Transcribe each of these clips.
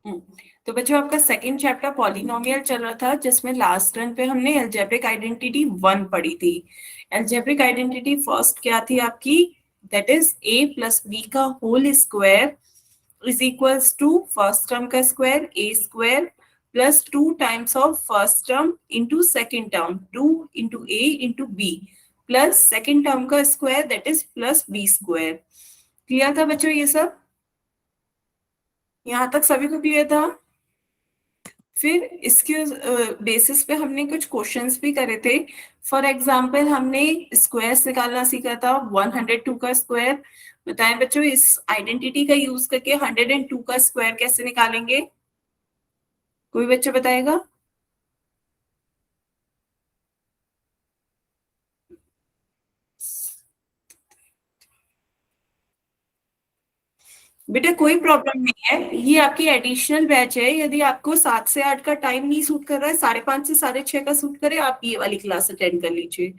हम्म, तो बच्चों आपका सेकंड चैप्टर पॉलिनोमियल चल रहा था, जिसमें लास्ट रन पे हमने एल्जेब्रिक आइडेंटिटी 1 पढ़ी थी। एल्जेब्रिक आइडेंटिटी फर्स्ट क्या थी आपकी? That is a plus B का whole square is equals to first term का square a square plus 2 times of first term into second term 2 into a into b plus second term का square that is plus b square. Clear था बच्चों ये सब? यहाँ तक सभी को क्लियर था? फिर इसके बेसिस पे हमने कुछ क्वेश्चंस भी करे थे। फॉर एग्जांपल हमने स्क्वायर्स निकालना सीखा था, 102 का स्क्वायर। बताएं बच्चों, इस आइडेंटिटी का यूज करके 102 का स्क्वायर कैसे निकालेंगे? कोई बच्चा बताएगा? बेटा कोई प्रॉब्लम नहीं है, ये आपकी एडिशनल बैच है। यदि आपको 7 से 8 का टाइम नहीं सूट कर रहा है, 5:30 से 6:30 का सूट करे, आप ये वाली क्लास अटेंड कर लीजिए।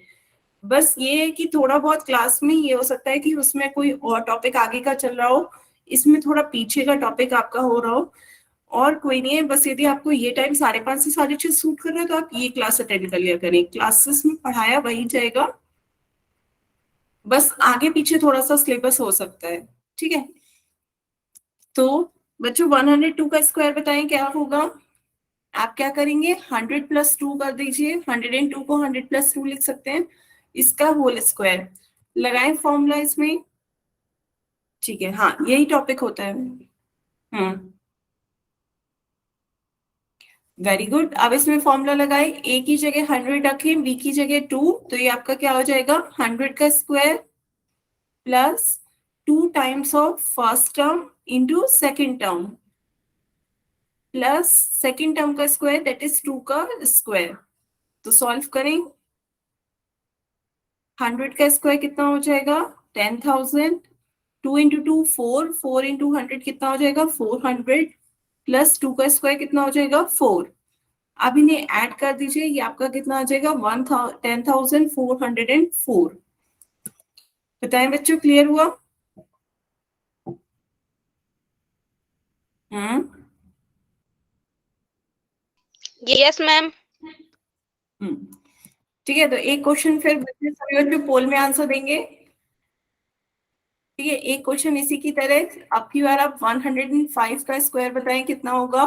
बस ये है कि थोड़ा बहुत क्लास में ये हो सकता है कि उसमें कोई और टॉपिक आगे का चल रहा हो, इसमें थोड़ा पीछे का टॉपिक आपका हो रहा हो। और कोई नहीं है, बस यदि आपको ये टाइम 5:30 से 6:30 सूट कर रहा है तो आप ये क्लास अटेंड कर लिया करें। क्लासेस में पढ़ाया वही जाएगा, बस आगे पीछे थोड़ा सा सिलेबस हो सकता है। ठीक है, तो बच्चों 102 का स्क्वायर बताएं क्या होगा? आप क्या करेंगे, 100 + 2 कर दीजिए। 102 को 100 + 2 लिख सकते हैं, इसका होल स्क्वायर। लगाएं फॉर्मूला इसमें। ठीक है, हाँ यही टॉपिक होता है। Very good. अब इसमें फॉर्मूला लगाए, ए की जगह 100 रखें, बी की जगह 2, तो ये आपका क्या हो जाएगा, 100 का square plus 2 times of first term into second term plus second term का स्क्वायर दैट इज 2 का स्क्वायर। तो सॉल्व करें, 100 का स्क्वायर कितना हो जाएगा, 10,000। 2 इंटू 2 4, 4 इंटू 100 कितना हो जाएगा, 400 प्लस 2 का स्क्वायर कितना हो जाएगा, 4। अब इन्हें ऐड कर दीजिए, ये आपका कितना आ जाएगा, 10,404। बताएं बच्चों, क्लियर हुआ? हम्म यस मैम। हम्म ठीक है, तो एक क्वेश्चन फिर बच्चे सभी बच्चे पोल में आंसर देंगे। ठीक है, एक क्वेश्चन इसी की तरह अब की बार आप 105 का स्क्वायर बताएं कितना होगा।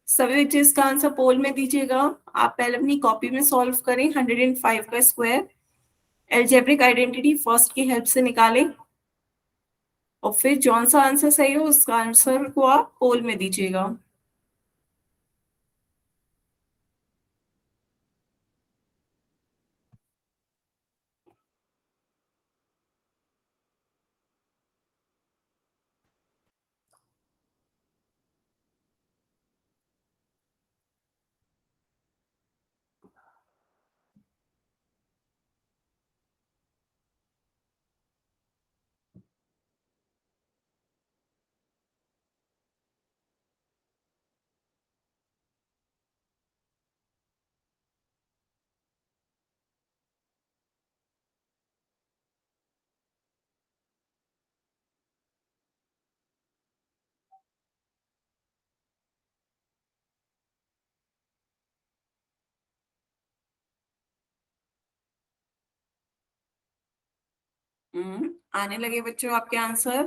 सभी बच्चे इसका आंसर पोल में दीजिएगा। आप पहले अपनी कॉपी में सॉल्व करें 105 का स्क्वायर, एल्जेब्रिक आइडेंटिटी फर्स्ट की हेल्प से निकालें, और फिर जौन सा आंसर सही हो उसका आंसर को आप पोल में दीजिएगा। आने लगे बच्चों आपके आंसर?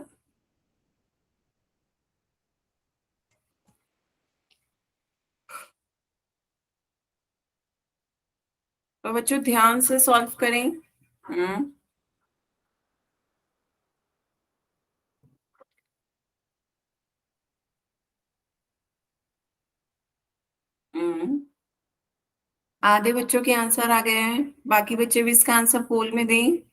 तो बच्चों ध्यान से सॉल्व करें। हम्म हम्म आधे बच्चों के आंसर आ गए हैं, बाकी बच्चे भी इसका आंसर पोल में दें।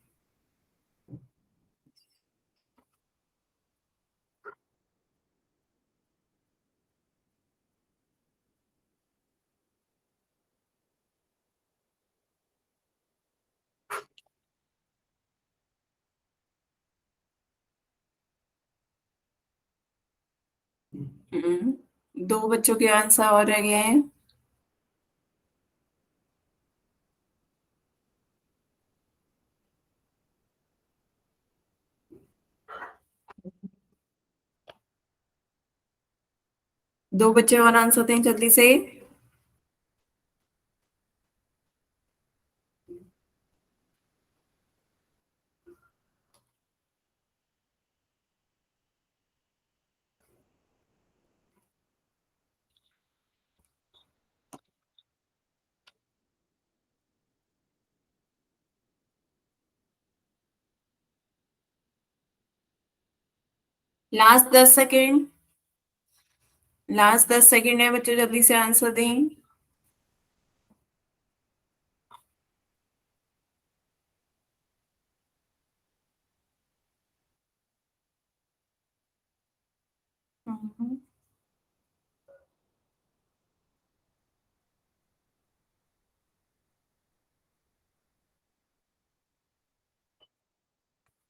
दो बच्चों के आंसर और रह गए हैं। दो बच्चे और आंसर दें जल्दी से। लास्ट 10 सेकेंड, लास्ट 10 सेकेंड है बच्चों, जल्दी से आंसर दें।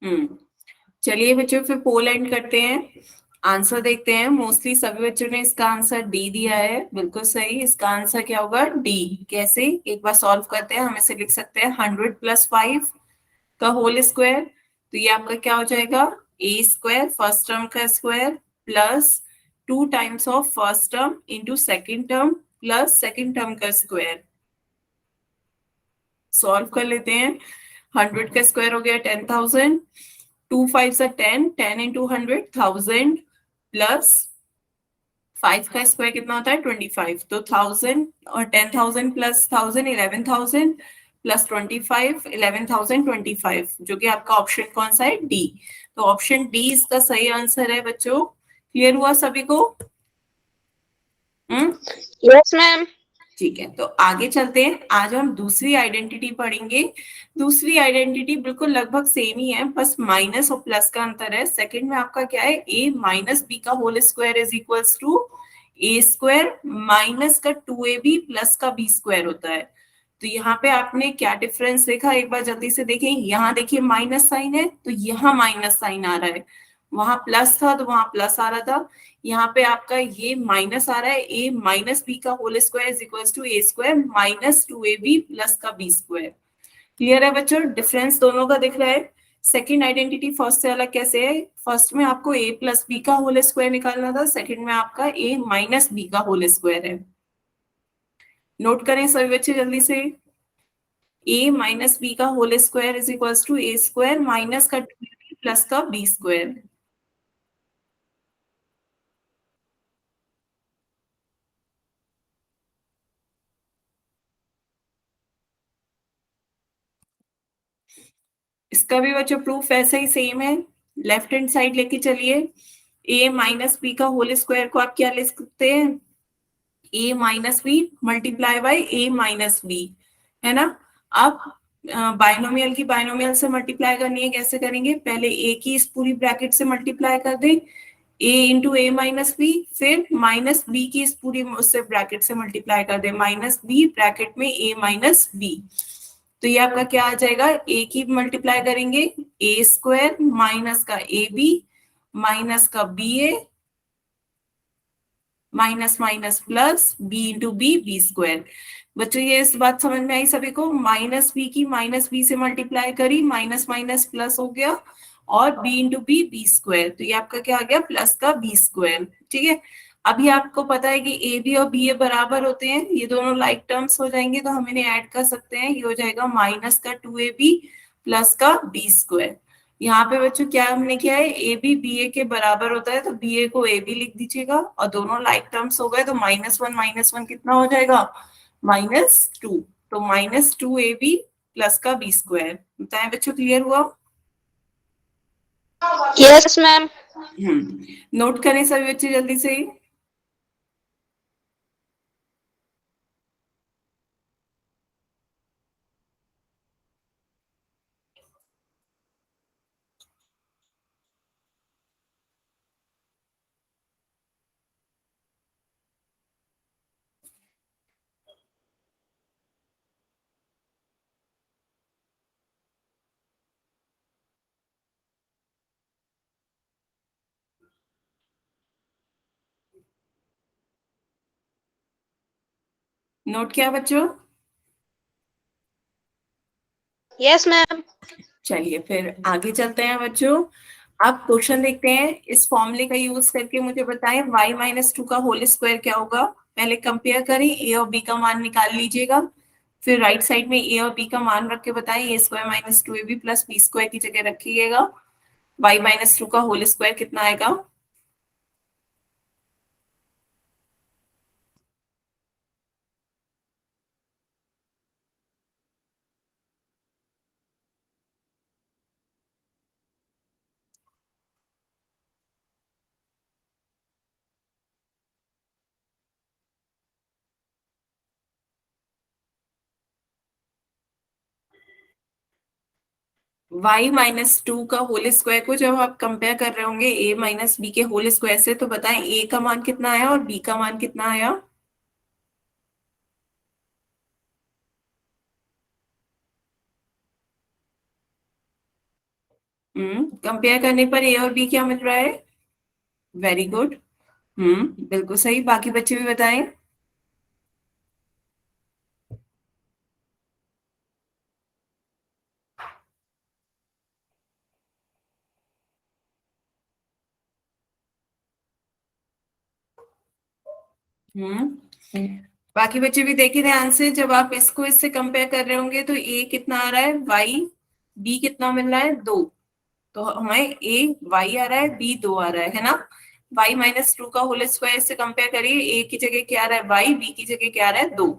हम्म। चलिए बच्चों, फिर पोल एंड करते हैं, आंसर देखते हैं। मोस्टली सभी बच्चों ने इसका आंसर डी दिया है, बिल्कुल सही। इसका आंसर क्या होगा? डी। कैसे? एक बार सॉल्व करते हैं। हम इसे लिख सकते हैं 100 + 5 का होल स्क्वायर। तो ये आपका क्या हो जाएगा? ए स्क्वायर, फर्स्ट टर्म का square, plus 2 times of first term into second term plus second term का स्क्वायर। सॉल्व कर लेते हैं। 100 का स्क्वायर हो गया 10,000, 2 5 10, 10 × 100 1000, प्लस 5 का स्क्वायर कितना होता है? 25। तो 1000 और 10,000 प्लस 1000 11,000 प्लस 25 11,025, जो कि आपका ऑप्शन कौन सा है? डी। तो ऑप्शन डी इसका सही आंसर है बच्चों। क्लियर हुआ सभी को? हम्म। Yes, ma'am. ठीक है, तो आगे चलते हैं। आज हम दूसरी आइडेंटिटी पढ़ेंगे। दूसरी आइडेंटिटी बिल्कुल लगभग सेम ही है, बस माइनस और प्लस का अंतर है। सेकंड में आपका क्या है? a माइनस बी का whole square is equals to A square minus का 2ab प्लस का बी स्क्वायर होता है। तो यहाँ पे आपने क्या डिफरेंस देखा? एक बार जल्दी से देखें। यहाँ देखिए माइनस साइन है, तो यहाँ माइनस साइन आ रहा है। वहां प्लस था तो वहां प्लस आ रहा था। यहाँ पे आपका ये माइनस आ रहा है। ए माइनस बी का whole square is equal to A square minus 2ab plus का बी स्क्वायर। क्लियर है बच्चों? डिफरेंस दोनों का दिख रहा है। सेकंड आइडेंटिटी फर्स्ट से अलग कैसे है? फर्स्ट में आपको a प्लस बी का होल स्क्वायर निकालना था, सेकंड में आपका a माइनस बी का होल स्क्वायर है। नोट करें सभी बच्चे जल्दी से। a माइनस बी का whole square is equal to A square minus का 2ab प्लस का बी स्क्वायर। इसका भी बच्चों प्रूफ ऐसा ही सेम है। लेफ्ट हैंड साइड लेके चलिए। a माइनस बी का होल स्क्वायर को आप क्या लिख सकते हैं? a minus B multiply by a minus B, है ना? अब बाइनोमियल की बाइनोमियल से मल्टीप्लाई करनी है। कैसे करेंगे? पहले a की इस पूरी ब्रैकेट से मल्टीप्लाई कर दें, a into A minus B, फिर माइनस बी की इस पूरी उससे ब्रैकेट से मल्टीप्लाई कर दें, माइनस बी ब्रैकेट में a माइनस बी। तो ये आपका क्या आ जाएगा? ए की मल्टीप्लाई करेंगे, ए स्क्वायर माइनस का ए बी माइनस का b a minus minus plus b into b b square. बच्चों ये इस बात समझ में आई सभी को? माइनस बी की माइनस बी से मल्टीप्लाई करी, माइनस माइनस प्लस हो गया, और b into b b square. तो ये आपका क्या आ गया? प्लस का बी स्क्वायर। ठीक है। अभी आपको पता है कि ए बी और बी ए बराबर होते हैं, ये दोनों लाइक टर्म्स हो जाएंगे, तो हम इन्हें ऐड कर सकते हैं। ये हो जाएगा माइनस का 2ab प्लस का बी स्क्वायर। यहाँ पे बच्चों क्या हमने किया है? ए बी बी ए के बराबर होता है, तो बी ए को ए बी लिख दीजिएगा, और दोनों लाइक टर्म्स हो गए, तो -1 कितना हो जाएगा? -2। तो -2ab प्लस का बी स्क्वायर। बताएं बच्चों, क्लियर हुआ? Yes, ma'am. नोट करें सभी बच्चे जल्दी से। नोट किया बच्चों? Yes, ma'am. चलिए फिर आगे चलते हैं बच्चों। आप क्वेश्चन देखते हैं, इस फॉर्मूले का यूज करके मुझे बताएं y माइनस टू का होल स्क्वायर क्या होगा। पहले कंपेयर करें, ए और बी का मान निकाल लीजिएगा, फिर राइट साइड में ए और बी का मान रख के बताएं a square minus two a b plus b square की जगह रखिएगा, y माइनस टू का होल स्क्वायर कितना आएगा। y माइनस टू का होल स्क्वायर को जब आप कंपेयर कर रहे होंगे a माइनस बी के होल स्क्वायर से, तो बताएं a का मान कितना आया और b का मान कितना आया। कंपेयर करने पर a और b क्या मिल रहा है। Very good. बिल्कुल सही। बाकी बच्चे भी बताएं। हम्म बाकी बच्चे भी देखिए ध्यान से, जब आप इसको इससे कंपेयर कर रहे होंगे तो a कितना आ रहा है y, b कितना मिल रहा है 2, तो हमें a y आ रहा है b 2 आ रहा है ना। y माइनस टू का होल स्क्वायर से कंपेयर करिए, a की जगह क्या आ रहा है y, b की जगह क्या आ रहा है 2,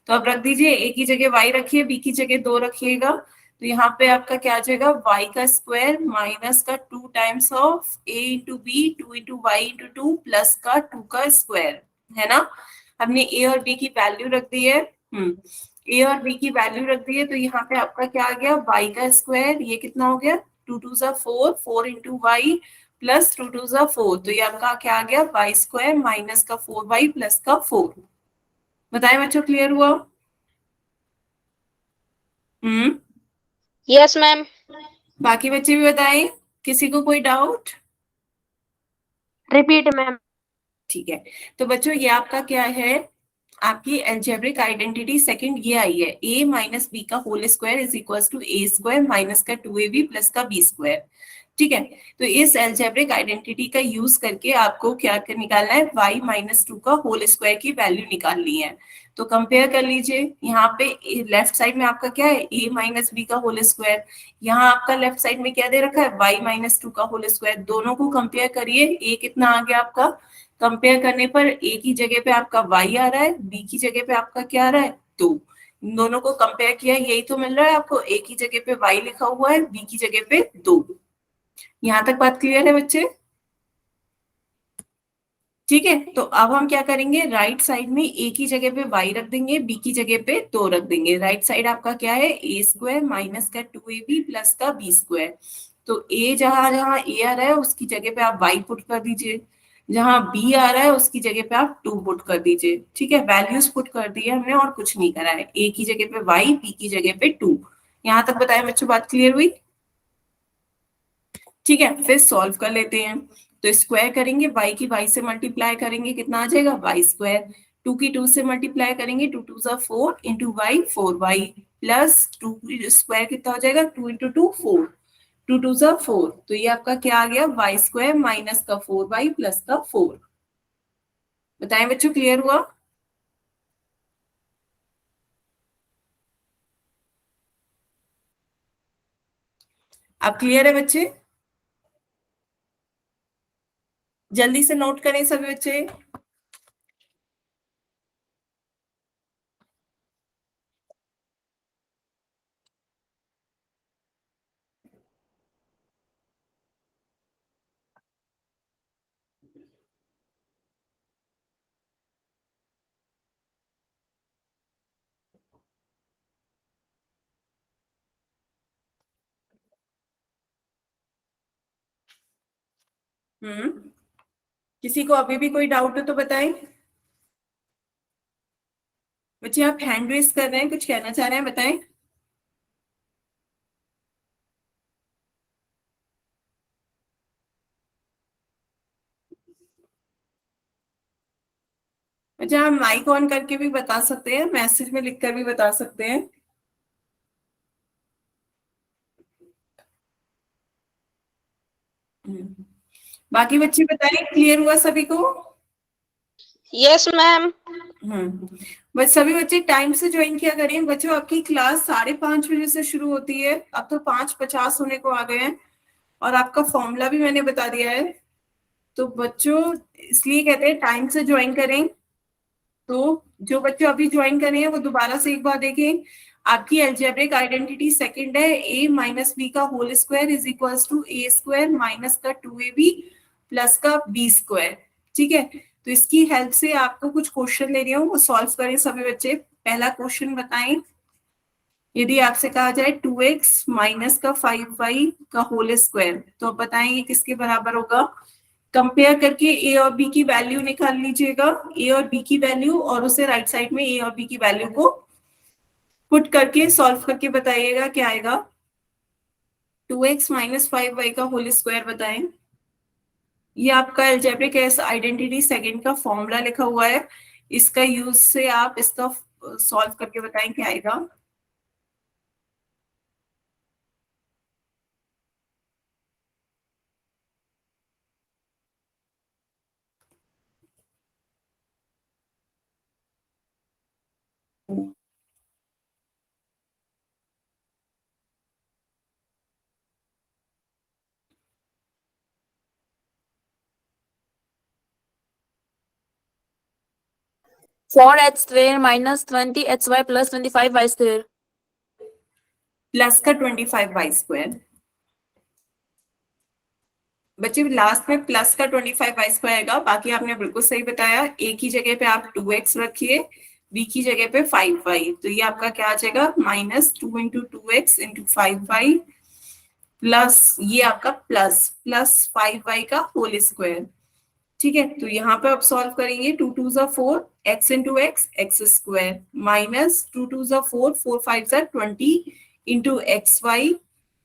तो अब रख दीजिए, a की जगह y रखिए, b की जगह 2 रखिएगा, तो यहाँ पे आपका क्या आ जाएगा y का स्क्वायर माइनस का 2 times of a into B, 2 into Y into 2 plus का 2 का स्क्वायर, है ना। हमने ए और बी की वैल्यू रख दी है। ए और बी की वैल्यू रख दी है, तो यहाँ पे आपका क्या आ गया y का स्क्वायर, ये कितना हो गया 2 टू ज़ा 4, 4 इंटू वाई प्लस 2 टू ज़ा 4, तो ये आपका क्या आ गया वाई स्क्वायर माइनस का 4y प्लस का 4। बताएं बच्चों, क्लियर हुआ। हम्म यस मैम। बाकी बच्चे भी बताएं, किसी को कोई डाउट। Repeat ma'am. ठीक है, तो बच्चों ये आपका क्या है, आपकी एल्जेब्रिक आइडेंटिटी सेकंड ये आई है, a माइनस बी का whole square is equal to A square minus का 2ab प्लस का बी स्क्वायर। ठीक है, तो इस एल्जेब्रिक आइडेंटिटी का यूज करके आपको क्या निकालना है, y माइनस टू का होल स्क्वायर की वैल्यू निकालनी है। तो कंपेयर कर लीजिए, यहाँ पे लेफ्ट साइड में आपका क्या है a माइनस बी का होल स्क्वायर, यहाँ आपका लेफ्ट साइड में क्या दे रखा है y माइनस टू का होल स्क्वायर, दोनों को कंपेयर करिए, a कितना आ गया आपका, कंपेयर करने पर a की जगह पे आपका y आ रहा है, b की जगह पे आपका क्या आ रहा है 2, इन दोनों को कंपेयर किया यही तो मिल रहा है आपको, a की जगह पे y लिखा हुआ है, b की जगह पे 2। यहाँ तक बात क्लियर है बच्चे। ठीक है, तो अब हम क्या करेंगे, राइट साइड में a की जगह पे y रख देंगे, b की जगह पे 2 रख देंगे, राइट साइड आपका क्या है a स्क्वायर माइनस का 2ab प्लस का b स्क्वायर, तो a जहां जहां a आ रहा है उसकी जगह पे आप y पुट कर दीजिए, जहां b आ रहा है उसकी जगह पे आप 2 पुट कर दीजिए। ठीक है, वैल्यूज पुट कर दी है हमने और कुछ नहीं करा है, a की जगह पे y, b की जगह पे 2। यहाँ तक बताया बच्चों, बात क्लियर हुई। ठीक है, फिर सॉल्व कर लेते हैं, तो स्क्वायर करेंगे, y की y से मल्टीप्लाई करेंगे, कितना आ जाएगा वाई स्क्वायर, 2 की 2 से मल्टीप्लाई करेंगे, 2 टू ज़ा 4 into Y 4y plus 2 square कितना हो जाएगा 2 इंटू 2 4, 2 टू ज़ा 4, तो ये आपका क्या आ गया वाई स्क्वायर माइनस का 4y प्लस का 4। बताएं बच्चों, क्लियर हुआ। अब क्लियर है बच्चे, जल्दी से नोट करें सभी बच्चे। हम्म किसी को अभी भी कोई डाउट हो तो बताएं। बच्चे आप हैंड रेस कर रहे हैं, कुछ कहना चाह रहे हैं, बताएं। अच्छा, हम माइक ऑन करके भी बता सकते हैं, मैसेज में लिखकर भी बता सकते हैं। बाकी बच्चे बताएं, क्लियर हुआ सभी को? Yes, ma'am. बस सभी बच्चे टाइम से ज्वाइन किया करें बच्चों। आपकी क्लास 5:30 बजे से शुरू होती है, अब तो 5:50 होने को आ गए हैं, और आपका फॉर्मूला भी मैंने बता दिया है। तो बच्चों इसलिए कहते हैं टाइम से ज्वाइन करें। तो जो बच्चे अभी ज्वाइन करे हैं वो दोबारा से एक बार देखें। आपकी अलजेब्रिक आइडेंटिटी सेकंड है, a माइनस बी का whole square is equals to A square minus का 2ab प्लस का बी स्क्वायर। ठीक है, तो इसकी हेल्प से आपको कुछ क्वेश्चन ले रही हूँ, वो सॉल्व करें सभी बच्चे। पहला क्वेश्चन बताएं, यदि आपसे कहा जाए 2x माइनस का 5y का होल स्क्वायर, तो आप बताएंगे किसके बराबर होगा। कंपेयर करके ए और बी की वैल्यू निकाल लीजिएगा, ए और बी की वैल्यू, और उसे राइट साइड में ए और बी की वैल्यू को पुट करके सॉल्व करके बताइएगा क्या आएगा। 2x माइनस 5y का होल स्क्वायर बताएं। ये आपका अलजेब्रिक आइडेंटिटी सेकंड का फॉर्मूला लिखा हुआ है, इसका यूज से आप इसका सॉल्व करके बताएं क्या आएगा। Four H square minus 20hy plus 25y square. Plus का 25y स्क्वायर। बच्चे लास्ट में प्लस का 25y स्क्वायर आएगा, बाकी आपने बिल्कुल सही बताया। ए की जगह पे आप 2x रखिए, बी की जगह पे 5y, तो ये आपका क्या आ जाएगा, minus 2 into 2x into 5y plus ये आपका प्लस प्लस 5y का होल स्क्वायर। ठीक है, तो यहाँ पे आप सॉल्व करेंगे, 2 2 जा 4 x into x x square minus 2 2 जा 4 4 5 जा 20 इंटू एक्स वाई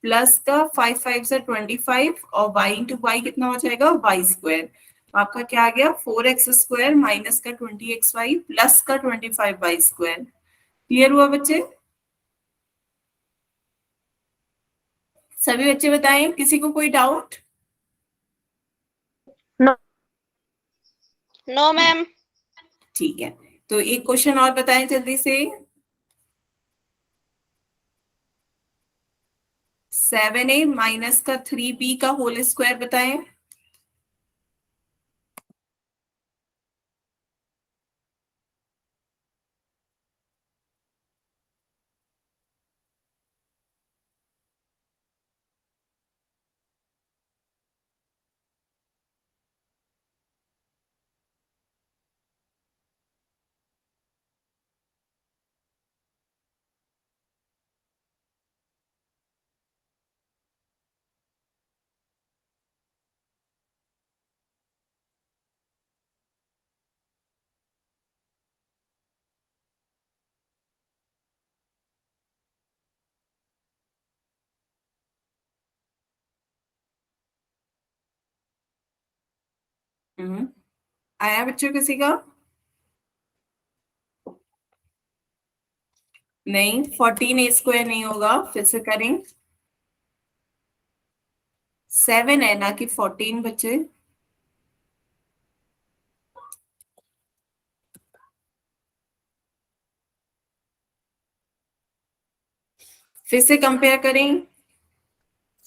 प्लस का 5 5 जा 25 और y इंटू वाई कितना हो जाएगा, y स्क्वायर। तो आपका क्या आ गया, 4x स्क्वायर माइनस का 20xy प्लस का 25y स्क्वायर। क्लियर हुआ बच्चे? सभी बच्चे बताएं, किसी को कोई डाउट? No. No, ma'am. ठीक है, तो एक क्वेश्चन और बताएं जल्दी से। 7a माइनस का 3b का होल स्क्वायर बताएं। आया बच्चों किसी का? नहीं, 14a स्क्वायर नहीं होगा, फिर से करें। 7 है ना कि 14 बच्चे। फिर से कंपेयर करें।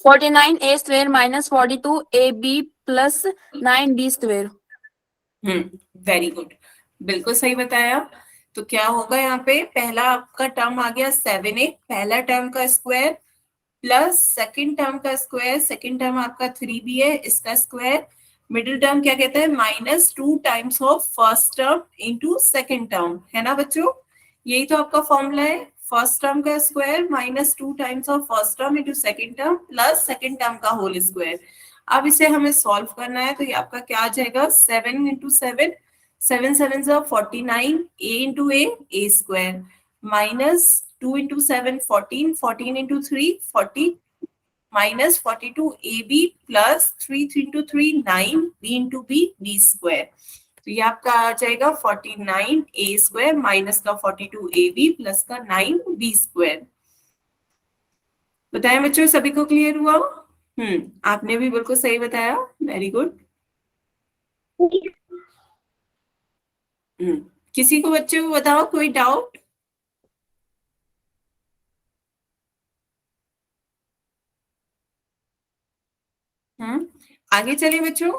49a square minus 42ab plus 9b square. Very good, बिल्कुल सही बताया। तो क्या होगा यहाँ पे, पहला आपका टर्म आ गया 7a, पहला टर्म का स्क्वायर प्लस सेकंड टर्म का स्क्वायर, सेकंड टर्म आपका 3b है, इसका स्क्वायर। मिडिल टर्म क्या कहता है, minus 2 times of first term into second term, है ना बच्चों? यही तो आपका फॉर्मूला है, फर्स्ट टर्म का square minus 2 times of first term into second term plus second term का होल स्क्वायर। अब इसे हमें सॉल्व करना है, तो ये आपका क्या आ जाएगा, 7 into 7, 7 7 49, a into A square minus 2 into 7 14, 14 into 3 40 minus 42ab plus 3 3 into 3 9 b into B square. तो ये आपका आ जाएगा 49a स्क्वायर माइनस का 42ab प्लस का 9b स्क्वायर। बताएं बच्चों, सभी को क्लियर हुआ? आपने भी बिल्कुल सही बताया, वेरी गुड। किसी को बच्चों को बताओ, कोई डाउट? आगे चलिए बच्चों,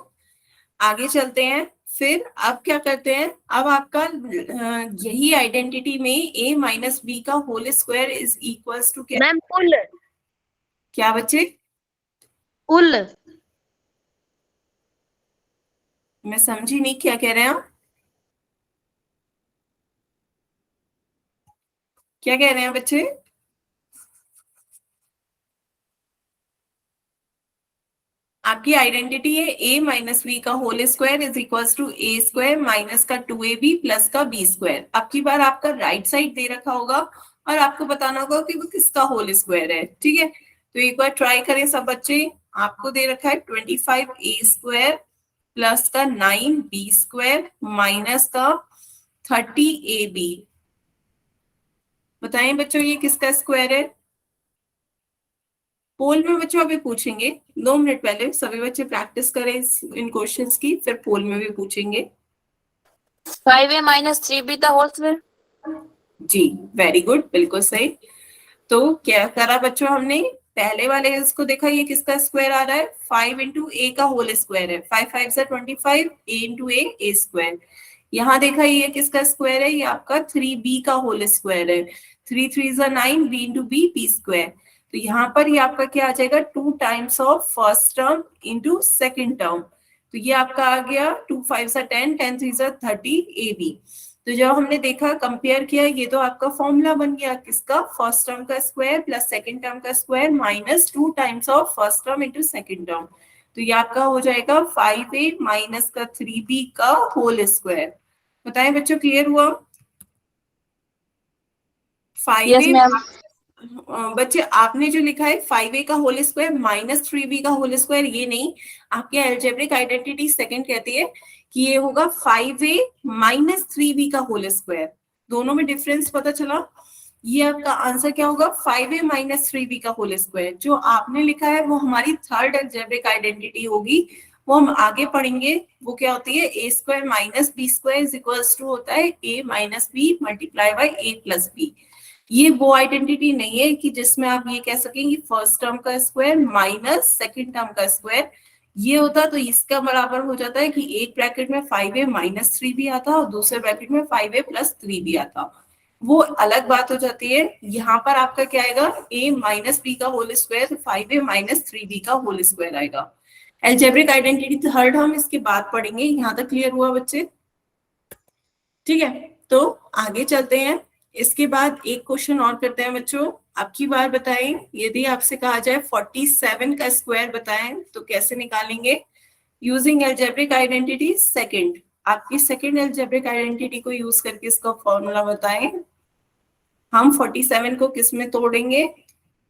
आगे चलते हैं। फिर अब क्या करते हैं, अब आपका यही आइडेंटिटी में a माइनस बी का whole square is equals to क्या? मैम पुल क्या बच्चे? पुल मैं समझी नहीं, क्या कह रहे हैं आप? क्या कह रहे हैं बच्चे? आपकी आइडेंटिटी है a माइनस बी का whole square is equals to a square minus का 2ab प्लस का b स्क्वायर। अब की बार आपका राइट साइड दे रखा होगा और आपको बताना होगा कि वो किसका होल स्क्वायर है। ठीक है, तो एक बार ट्राई करें सब बच्चे। आपको दे रखा है 25a स्क्वायर प्लस का 9b स्क्वायर माइनस का 30ab। बताएं बच्चों ये किसका स्क्वायर है? पोल में बच्चों अभी पूछेंगे, 2 मिनट पहले सभी बच्चे प्रैक्टिस करें इन क्वेश्चंस की, फिर पोल में भी पूछेंगे। 5a minus 3b the whole square. जी वेरी गुड, बिल्कुल सही। तो क्या करा बच्चों हमने, पहले वाले इसको देखा, ये किसका स्क्वायर आ रहा है? 5 इंटू ए का होल स्क्वायर है, 5 5 से 25, ए इंटू ए स्क्वायर। यहाँ देखा ये किसका स्क्वायर है? ये आपका 3b का होल स्क्वायर है, 3 3 9, b इंटू बी स्क्वायर। तो यहाँ पर ये आपका क्या आ जाएगा? 2 times of first term into second term. तो ये आपका आ गया 2 5 से 10, 10 3 से 30 ab। तो जब हमने देखा कंपेयर किया, ये तो आपका फॉर्मूला बन गया किसका? फर्स्ट टर्म का स्क्वायर प्लस सेकंड टर्म का square minus 2 times of first term into second term. तो ये आपका हो जाएगा 5a माइनस का 3b का होल स्क्वायर। बताएं बच्चों, क्लियर हुआ? 5a Yes, ma'am. बच्चे आपने जो लिखा है 5a का होल स्क्वायर माइनस 3b का होल स्क्वायर, ये नहीं, आपके अलजेब्रिक आइडेंटिटी सेकंड कहती है कि ये होगा 5a माइनस 3b का होल स्क्वायर। दोनों में डिफरेंस पता चला? ये आपका आंसर क्या होगा? 5a माइनस 3b का होल स्क्वायर। जो आपने लिखा है वो हमारी थर्ड अलजेब्रिक आइडेंटिटी होगी, वो हम आगे पढ़ेंगे। वो क्या होती है? a square minus B square is equals to होता है a minus B multiply by a plus B. ये वो आइडेंटिटी नहीं है कि जिसमें आप ये कह सकें कि फर्स्ट टर्म का स्क्वायर माइनस सेकंड टर्म का स्क्वायर। ये होता तो इसका बराबर हो जाता है कि एक ब्रैकेट में 5a माइनस 3b आता और दूसरे ब्रैकेट में 5a प्लस 3b आता, वो अलग बात हो जाती है। यहाँ पर आपका क्या आएगा? a माइनस बी का होल स्क्वायर, तो 5a माइनस 3b का होल स्क्वायर आएगा। अलजेब्रिक आइडेंटिटी थर्ड हम इसके बाद पढ़ेंगे। यहाँ तक क्लियर हुआ बच्चे? ठीक है, तो आगे चलते हैं। इसके बाद एक क्वेश्चन और करते हैं बच्चों। आपकी बार बताएं, यदि आपसे कहा जाए 47 का स्क्वायर बताएं तो कैसे निकालेंगे? Using algebraic identity second. आपकी सेकंड अलजेब्रिक आइडेंटिटी को यूज करके इसका फॉर्मूला बताएं। हम 47 को किस में तोड़ेंगे?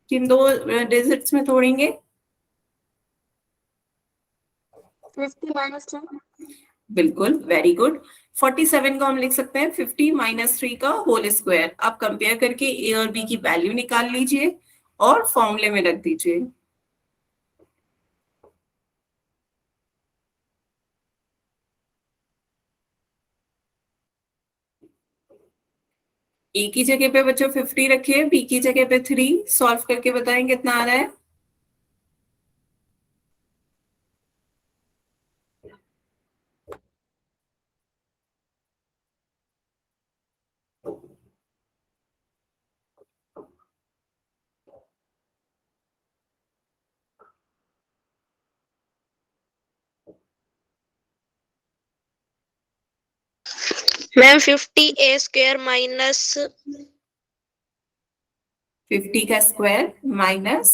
किन दो डिजिट्स में तोड़ेंगे? 50 minus 10. बिल्कुल, वेरी गुड। 47 को हम लिख सकते हैं 50 माइनस 3 का होल स्क्वायर। आप कंपेयर करके ए और बी की वैल्यू निकाल लीजिए और फॉर्मूले में रख दीजिए। ए की जगह पे बच्चों 50 रखिए, बी की जगह पे 3। सॉल्व करके बताएं कितना आ रहा है। मैम 50a स्क्वायर माइनस 50 का स्क्वायर माइनस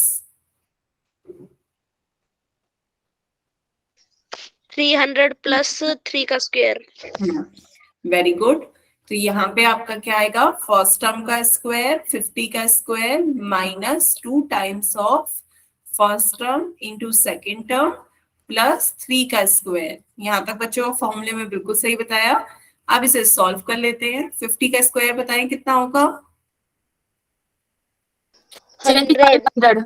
300 प्लस 3 का स्क्वायर। Very good. तो यहाँ पे आपका क्या आएगा? फर्स्ट टर्म का स्क्वायर 50 का square minus 2 times of first term into second term plus 3 का स्क्वायर। यहाँ तक बच्चों फॉर्मूले में बिल्कुल सही बताया। अब इसे सॉल्व कर लेते हैं। 50 का स्क्वायर बताएं कितना होगा? 7500.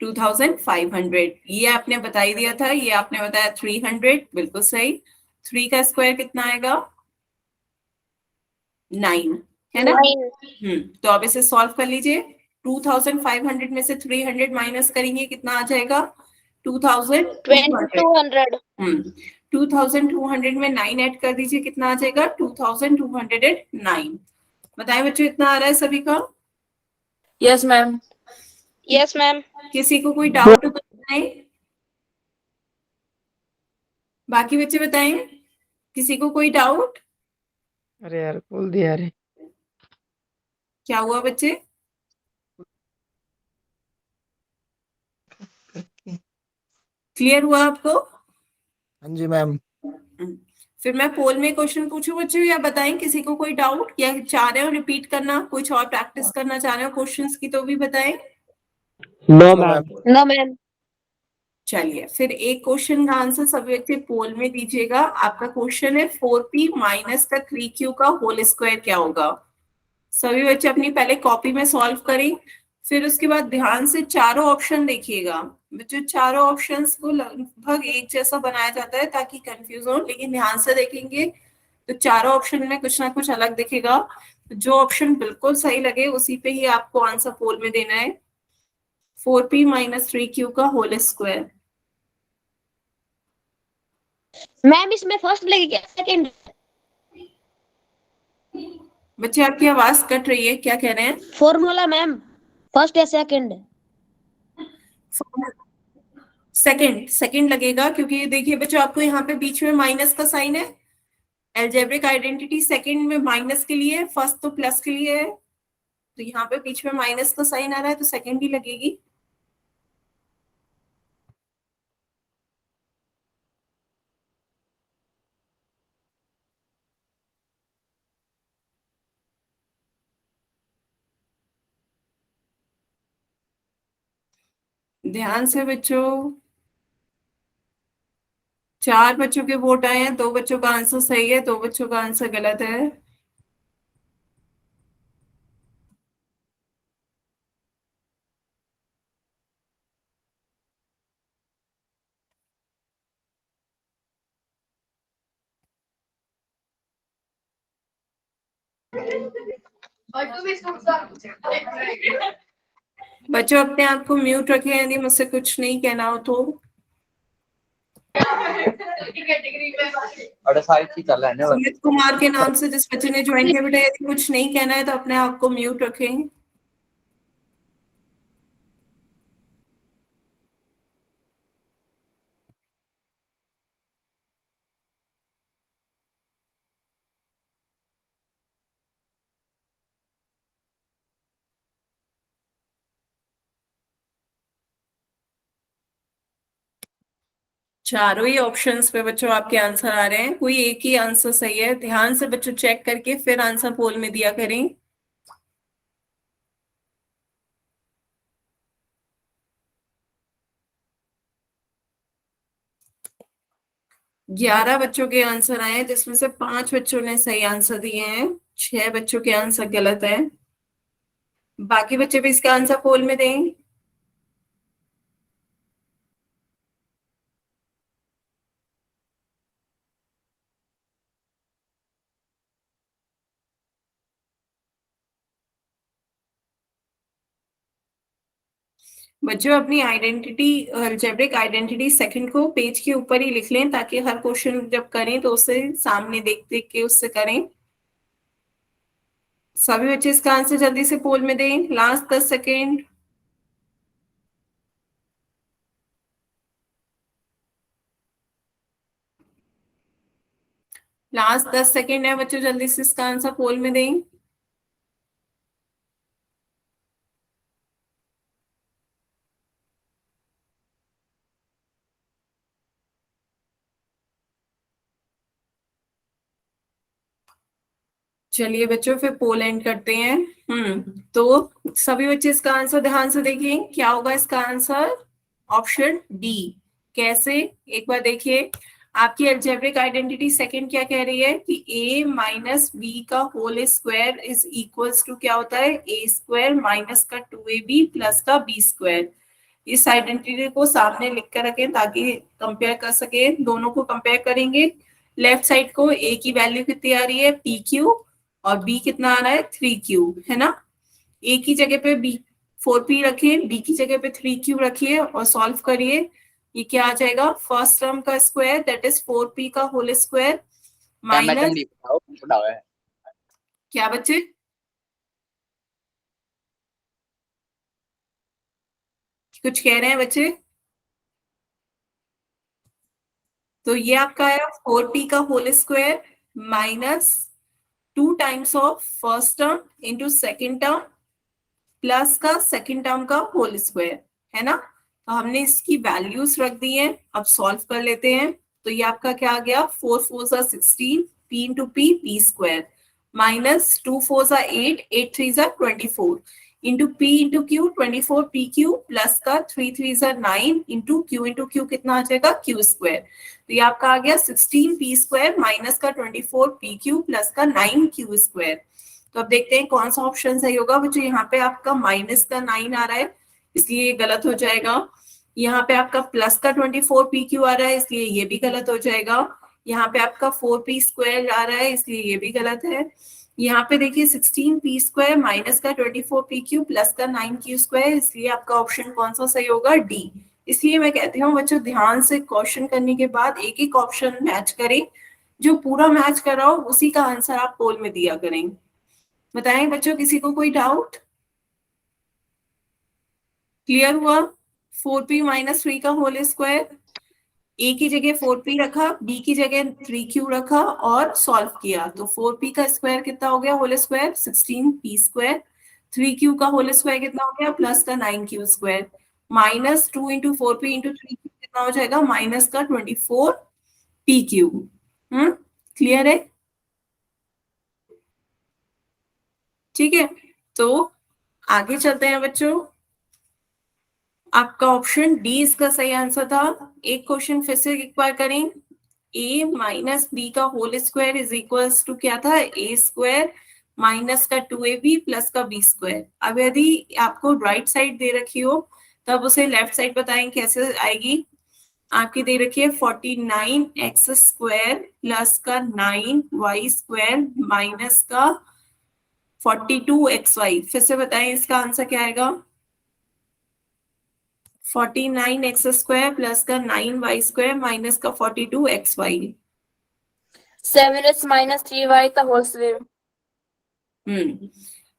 2500। ये आपने बता ही दिया था, ये आपने बताया 300, बिल्कुल सही। 3 का स्क्वायर कितना आएगा? 9 है ना? 9 तो अब इसे सॉल्व कर लीजिए। 2500 में से 300 माइनस करेंगे, कितना आ जाएगा? 2200। 2200 2200 में 9 ऐड कर दीजिए, कितना आ जाएगा? 2209। बताएं बच्चों, इतना आ रहा है सभी का? Yes, ma'am. यस मैम किसी को कोई डाउट हो तो बताएं। बाकी बच्चे बताएं, किसी को कोई डाउट? अरे यार खोल दिया अरे। क्या हुआ बच्चे? क्लियर हुआ आपको? हाँ जी मैम। फिर मैं पोल में क्वेश्चन पूछूं बच्चों, या बताएं किसी को कोई डाउट, या चाह रहे हो रिपीट करना, कुछ और प्रैक्टिस करना चाह रहे हो क्वेश्चंस की तो भी बताएं। No ma'am. नो मैम चलिए, फिर एक क्वेश्चन का आंसर सभी बच्चे पोल में दीजिएगा। आपका क्वेश्चन है 4p माइनस का 3q का होल स्क्वायर क्या होगा? सभी बच्चे अपनी पहले कॉपी में सॉल्व करें, फिर उसके बाद ध्यान से चारों ऑप्शन देखिएगा। बच्चों, चारों ऑप्शंस को लगभग एक जैसा बनाया जाता है ताकि कंफ्यूज हो, लेकिन ध्यान से देखेंगे तो चारों ऑप्शन में कुछ ना कुछ अलग दिखेगा। जो ऑप्शन बिल्कुल सही लगे उसी पे ही आपको आंसर पोल में देना है। 4p माइनस 3q का होल स्क्वायर। मैम इसमें फर्स्ट लगेगा क्या सेकंड? बच्चे आपकी आवाज कट रही है, क्या कह रहे हैं? फॉर्मूला मैम फर्स्ट या सेकंड? सेकंड, सेकंड लगेगा, क्योंकि देखिए बच्चों, आपको यहाँ पे बीच में माइनस का साइन है। एल्जेब्रिक आइडेंटिटी सेकंड में माइनस के लिए है, फर्स्ट तो प्लस के लिए है, तो यहाँ पे बीच में माइनस का साइन आ रहा है तो सेकंड ही लगेगी। ध्यान से बच्चों, 4 बच्चों के वोट आए हैं, 2 बच्चों का आंसर सही है, 2 बच्चों का आंसर गलत है। बच्चों, अपने आप को म्यूट रखें यदि मुझसे कुछ नहीं कहना हो तो। सुमित कुमार के नाम से जिस बच्चे ने ज्वाइन किया, बेटा यदि कुछ नहीं कहना है तो अपने आप को म्यूट रखें। चारों ही ऑप्शंस पे बच्चों आपके आंसर आ रहे हैं, कोई एक ही आंसर सही है। ध्यान से बच्चों चेक करके फिर आंसर पोल में दिया करें। 11 बच्चों के आंसर आए हैं, जिसमें से 5 बच्चों ने सही आंसर दिए हैं, 6 बच्चों के आंसर गलत है। बाकी बच्चे भी इसका आंसर पोल में दें। बच्चों, अपनी आइडेंटिटी, अलजेब्रिक आइडेंटिटी सेकंड को पेज के ऊपर ही लिख लें, ताकि हर क्वेश्चन जब करें तो उसे सामने देख देख के उससे करें। सभी बच्चे इसका आंसर जल्दी से पोल में दें, लास्ट 10 सेकेंड। लास्ट 10 सेकेंड है बच्चों, जल्दी से इसका आंसर पोल में दें। चलिए बच्चों, फिर पोल एंड करते हैं। तो सभी बच्चे इसका आंसर ध्यान से देखिए, क्या होगा इसका आंसर? Option D. कैसे? एक बार देखिए, आपकी अलजेब्रिक आइडेंटिटी सेकंड क्या कह रही है कि a माइनस बी का whole square is equals to क्या होता है? a स्क्वायर माइनस का 2ab प्लस का b स्क्वायर। इस आइडेंटिटी को सामने लिख कर रखें ताकि कंपेयर कर सके, दोनों को कंपेयर करेंगे। लेफ्ट साइड को a की वैल्यू कितनी आ रही है पी क्यू और b कितना आ रहा है 3q, है ना। a की जगह पे b 4p रखिए, b की जगह पे 3q रखिए और सॉल्व करिए। ये क्या आ जाएगा, फर्स्ट टर्म का स्क्वायर दैट इज 4p का होल स्क्वायर माइनस, क्या बच्चे, कुछ कह रहे हैं बच्चे। तो ये आपका आया 4p का whole square minus 2 times of first term into second term plus का सेकेंड टर्म का होल स्क्वायर, है ना। तो हमने इसकी वैल्यूज रख दी हैं, अब सॉल्व कर लेते हैं। तो ये आपका क्या आ गया, 4 4 16 p into P P square minus 2 4 8 8 3 24 into P into Q 24 P Q plus का 3 3 9 इंटू क्यू कितना आ जाएगा क्यू स्क्वायर। तो ये आपका आ गया 16 पी स्क्वायर माइनस का 24 पी क्यू प्लस का 9 क्यू स्क्वायर। तो अब देखते हैं कौन सा ऑप्शन सही होगा बच्चों। यहाँ पे आपका माइनस का 9 आ रहा है इसलिए ये गलत हो जाएगा। यहाँ पे आपका प्लस का 24 पी क्यू आ रहा है इसलिए ये भी गलत हो जाएगा। यहाँ पे आपका 4p स्क्वायर आ रहा है इसलिए ये भी गलत है। यहाँ पे देखिए 16p स्क्वायर माइनस का 24 पी क्यू प्लस का 9q स्क्वायर, इसलिए आपका ऑप्शन कौन सा सही होगा, डी। इसलिए मैं कहती हूँ बच्चों ध्यान से क्वेश्चन करने के बाद एक एक ऑप्शन मैच करें, जो पूरा मैच कराओ उसी का आंसर आप पोल में दिया करें। बताएं बच्चों, किसी को कोई डाउट, क्लियर हुआ। 4p माइनस 3 का होल स्क्वायर, a की जगह 4p रखा, b की जगह 3q रखा और सॉल्व किया। तो 4p का स्क्वायर कितना हो गया whole square 16p square, 3q का होल स्क्वायर कितना हो गया प्लस का 9q square minus 2 into 4p into 3q कितना हो जाएगा माइनस का 24pq। क्लियर है, ठीक है। तो आगे चलते हैं बच्चों, आपका ऑप्शन डी इसका सही आंसर था। एक क्वेश्चन फिर से एक बार करें, a माइनस बी का whole square is equals to क्या था, a स्क्वायर माइनस का 2ab प्लस का b स्क्वायर। अब यदि आपको राइट साइड दे रखी हो तब उसे लेफ्ट साइड बताएं कैसे आएगी। आपकी दे रखी है 49x स्क्वायर प्लस का 9y स्क्वायर माइनस का 42xy। फिर से बताएं इसका आंसर क्या आएगा, 49x स्क्वायर प्लस का 9y स्क्वायर माइनस का 42xy। 7x minus 3y का होल स्क्वायर।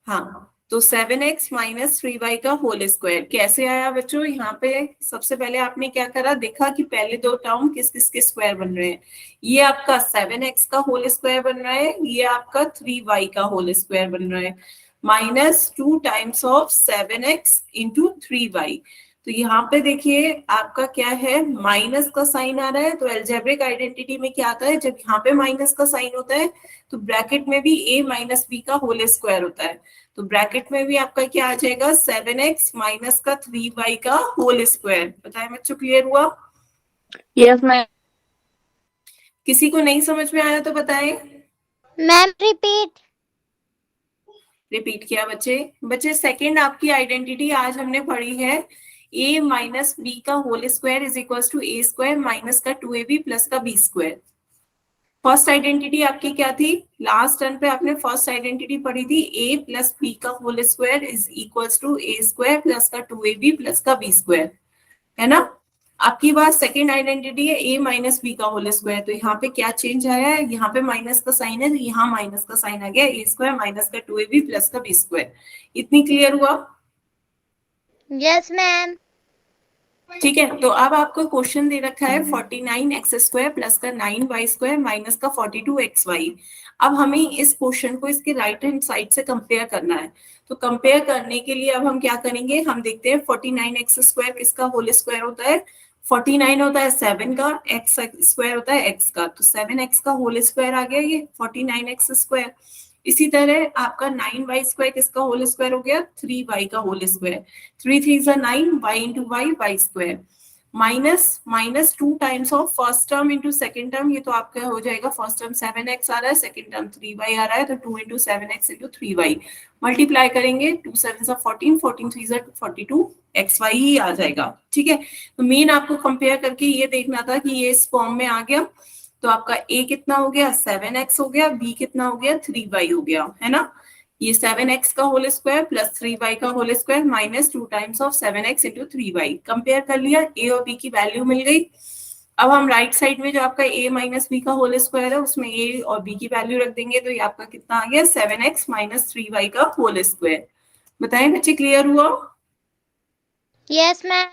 हाँ, तो 7x माइनस 3y का होल स्क्वायर कैसे आया बच्चों। यहाँ पे सबसे पहले आपने क्या करा, देखा कि पहले दो टर्म किस किस के स्क्वायर बन रहे हैं। ये आपका 7x का होल स्क्वायर बन रहा है, ये आपका 3y का होल स्क्वायर बन रहा है minus 2 times of 7x into 3y। तो यहाँ पे देखिए आपका क्या है, माइनस का साइन आ रहा है। तो एल्जेब्रिक आइडेंटिटी में क्या आता है, जब यहाँ पे माइनस का साइन होता है तो ब्रैकेट में भी a माइनस बी का होल स्क्वायर होता है। तो ब्रैकेट में भी आपका क्या आ जाएगा 7x माइनस का 3y का होल स्क्वायर। बताएं बच्चों, क्लियर हुआ। Yes ma'am. किसी को नहीं समझ में आया तो बताएं। Ma'am repeat. रिपीट किया बच्चे सेकंड आपकी आइडेंटिटी आज हमने पढ़ी है, a माइनस बी का whole square is equal to a square minus का 2ab प्लस का b स्क्वायर। फर्स्ट आइडेंटिटी आपकी क्या थी, लास्ट टर्न पे आपने फर्स्ट आइडेंटिटी पढ़ी थी, a प्लस बी का whole square is equal to a square plus का 2ab प्लस का b स्क्वायर, है ना। आपकी बात सेकेंड आइडेंटिटी है a माइनस बी का होल स्क्वायर। तो यहाँ पे क्या चेंज आया है, यहाँ पे माइनस का साइन है तो यहाँ माइनस का साइन आ गया, a स्क्वायर माइनस का 2ab प्लस का b स्क्वायर। इतनी क्लियर हुआ। Yes ma'am. ठीक है, तो अब आपको क्वेश्चन दे रखा है 49x स्क्वायर प्लस का 9y स्क्वायर माइनस का 42xy। अब हमें इस क्वेश्चन को इसके राइट हैंड साइड से कंपेयर करना है। तो कंपेयर करने के लिए अब हम क्या करेंगे, हम देखते हैं 49x स्क्वायर किसका होल स्क्वायर होता है, 49 होता है 7 का, x स्क्वायर होता है x का। तो 7x का होल स्क्वायर आ गया ये 49x स्क्वायर। इसी तरह आपका 9y स्क्वायर किसका होल स्क्वायर हो गया, 3y का whole square. 3 3 9 y into y square minus 2 times of first term into second term. ये तो आपका हो जाएगा, फर्स्ट टर्म 7x आ रहा है, सेकेंड टर्म 3y आ रहा है, तो 2 into 7x into 3y multiply करेंगे, 2 7 14 14 3 42 xy ही आ जाएगा। ठीक है, तो मेन आपको कंपेयर करके ये देखना था कि ये इस फॉर्म में आ गया। तो आपका a कितना हो गया 7x हो गया, b कितना हो गया 3y हो गया, है ना। ये 7x का होल स्क्वायर प्लस 3y का whole square minus 2 times of 7x into 3y। Compare कर लिया, a और b की वैल्यू मिल गई। अब हम राइट साइड में जो आपका a माइनस बी का होल स्क्वायर है उसमें a और b की वैल्यू रख देंगे, तो ये आपका कितना आ गया 7x माइनस 3y का होल स्क्वायर। बताएं बच्चे, क्लियर हुआ? Yes, ma'am.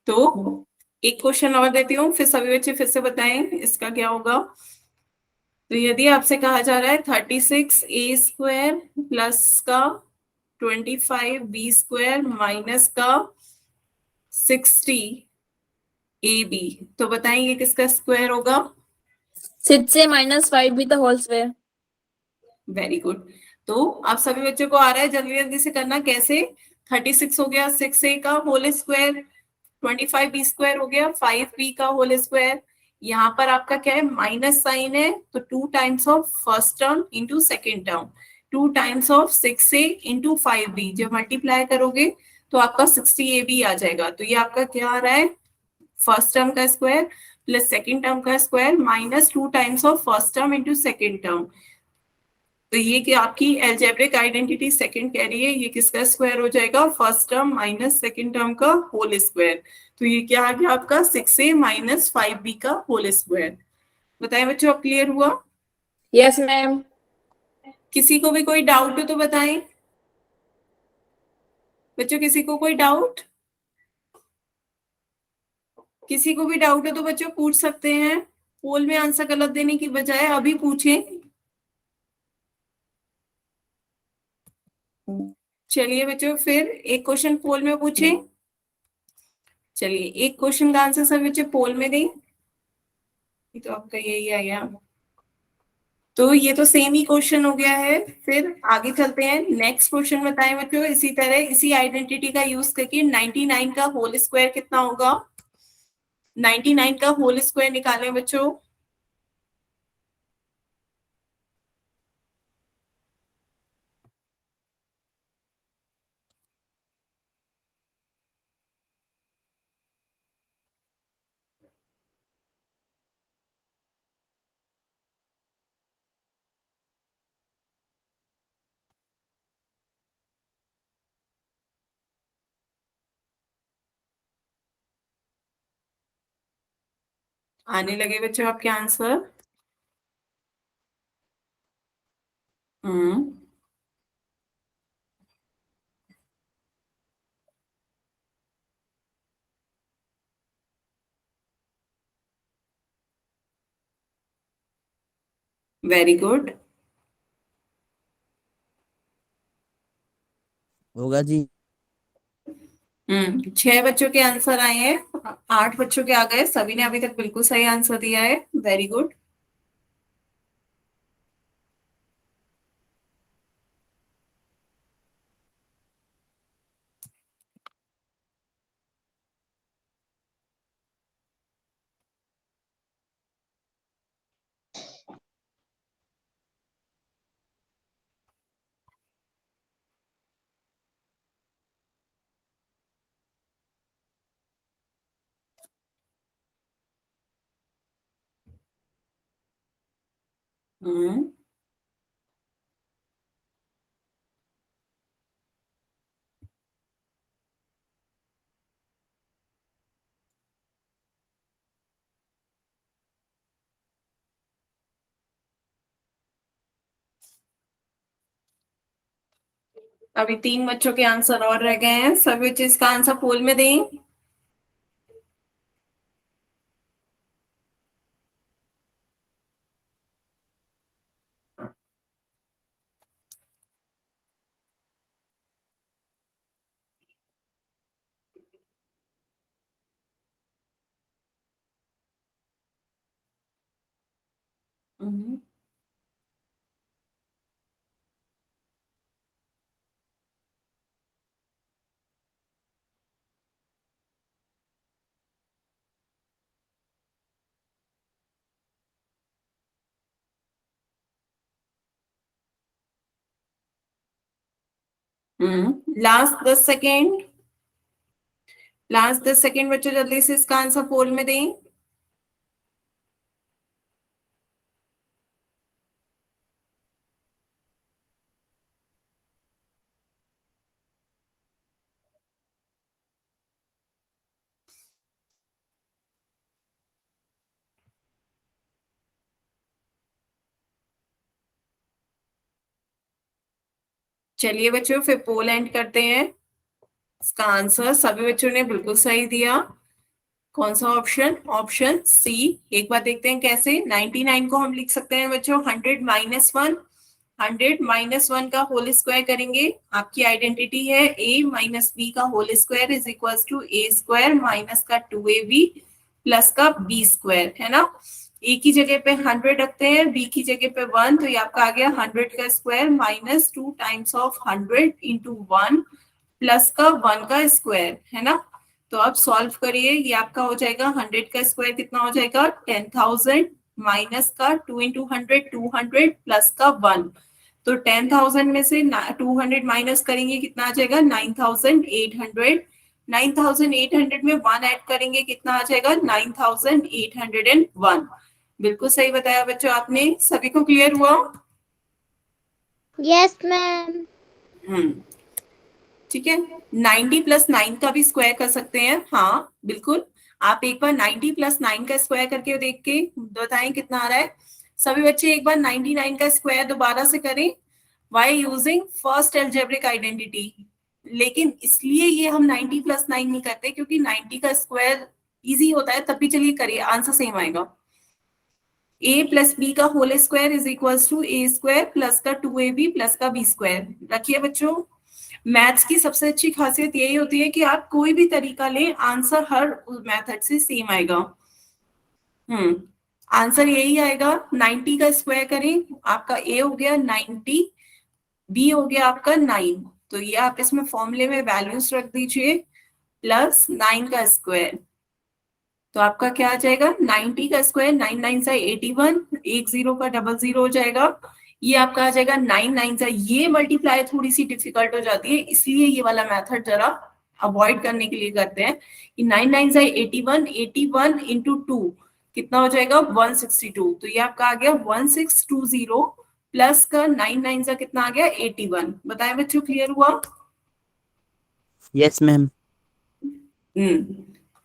तो एक क्वेश्चन और देती हूँ, फिर सभी बच्चे फिर से बताएं इसका क्या होगा। तो यदि आपसे कहा जा रहा है 36a² प्लस का 25b² माइनस का 60ab, तो बताएंगे किसका स्क्वायर होगा? 6a minus 5b the whole square. Very good. तो आप सभी बच्चों को आ रहा है, जल्दी जल्दी से करना। कैसे? 36 हो गया 6a का होल स्क्वायर, 25b² हो गया 5b का होल स्क्वायर। यहाँ पर आपका क्या है, माइनस साइन है, तो 2 times of first term into second term, 2 times of 6a into 5b। जब मल्टीप्लाई करोगे तो आपका 60ab आ जाएगा। तो ये आपका क्या आ रहा है, फर्स्ट टर्म का स्क्वायर प्लस सेकेंड टर्म का square minus 2 times of first term into second term. तो ये कि आपकी एल्जेब्रिक आइडेंटिटी सेकंड कह रही है, ये किसका स्क्वायर हो जाएगा, first term minus second term का होल स्क्वायर। तो ये क्या आ गया आपका 6a माइनस 5b का होल स्क्वायर। बताएं बच्चों, अब क्लियर हुआ? Yes, ma'am. किसी को भी कोई डाउट हो तो बताएं बच्चों, किसी को कोई डाउट? किसी को भी डाउट हो तो बच्चों पूछ सकते हैं, पोल में आंसर गलत देने की बजाय अभी पूछें। चलिए बच्चों, फिर एक क्वेश्चन पोल में पूछें। चलिए एक क्वेश्चन का आंसर सब बच्चे पोल में दें। तो आपका यही आया। तो ये तो सेम ही क्वेश्चन हो गया है। फिर आगे चलते हैं, नेक्स्ट क्वेश्चन बताएं बच्चों। इसी तरह इसी आइडेंटिटी का यूज करके 99 का होल स्क्वायर कितना होगा, 99 का होल स्क्वायर निकालें बच्चों। आने लगे बच्चों आपके आंसर। हम्म, वेरी गुड। होगा जी। 6 बच्चों के आंसर आए हैं, 8 बच्चों के आ गए, सभी ने अभी तक बिल्कुल सही आंसर दिया है, वेरी गुड। हम्म, अभी 3 बच्चों के आंसर और रह गए हैं, सभी बच्चे इसका आंसर पोल में दें। हम्म, लास्ट 10 सेकेंड, लास्ट 10 सेकेंड बच्चों, जल्दी से इसका आंसर पोल में दें। चलिए बच्चों फिर पोल एंड करते हैं। इसका आंसर सभी बच्चों ने बिल्कुल सही दिया। कौन सा ऑप्शन? Option C. एक बार देखते हैं कैसे। 99 को हम लिख सकते हैं बच्चों 100 माइनस 1। 100 माइनस 1 का होल स्क्वायर करेंगे, आपकी आइडेंटिटी है a माइनस बी का whole square is equal to a square minus का 2ab प्लस का b स्क्वायर, है ना। a की जगह पे 100 रखते हैं, b की जगह पे 1, तो ये आपका आ गया 100 का square minus 2 times of 100 into 1 plus का 1 का स्क्वायर, है ना। तो अब सॉल्व करिए, ये आपका हो जाएगा 100 का स्क्वायर कितना हो जाएगा 10,000 माइनस का 2 इंटू 100 200 प्लस का 1। तो 10,000 में से 200 माइनस करेंगे कितना आ जाएगा 9,800। 9,800 में 1 ऐड करेंगे कितना आ जाएगा 9,801। बिल्कुल सही बताया बच्चों आपने। सभी को क्लियर हुआ? Yes ma'am. ठीक है। 90 प्लस 9 का भी स्क्वायर कर सकते हैं, हाँ बिल्कुल। आप एक बार 90 प्लस 9 का स्क्वायर करके देख के बताएं कितना आ रहा है। सभी बच्चे एक बार 99 का स्क्वायर दोबारा से करें by using first algebraic identity. लेकिन इसलिए ये हम 90 प्लस 9 नहीं करते क्योंकि 90 का स्क्वायर इजी होता है, तब भी चलिए करिए, आंसर सेम आएगा। a प्लस बी का whole square is equal to a square plus का 2ab प्लस का b स्क्वायर। रखिए बच्चों, मैथ्स की सबसे अच्छी खासियत यही होती है कि आप कोई भी तरीका लें, आंसर हर मेथड से सेम आएगा। आंसर यही आएगा। 90 का स्क्वायर करें, आपका a हो गया 90, b हो गया आपका 9, तो ये आप इसमें फॉर्मूले में वैल्यूज रख दीजिए प्लस 9 का स्क्वायर। तो आपका क्या आ जाएगा 90 का स्क्वायर 9 9 से 81, एक जीरो का डबल जीरो हो जाएगा। ये आपका आ जाएगा 9 9 से, ये मल्टीप्लाई थोड़ी सी डिफिकल्ट हो जाती है, इसलिए ये वाला मेथड जरा अवॉइड करने के लिए करते हैं कि 9 9 से 81, 81 इंटू 2 कितना हो जाएगा 162। तो ये आपका आ गया 1620 प्लस का 9 9 से कितना आ गया 81। बताएं बच्चों, क्लियर हुआ? Yes ma'am.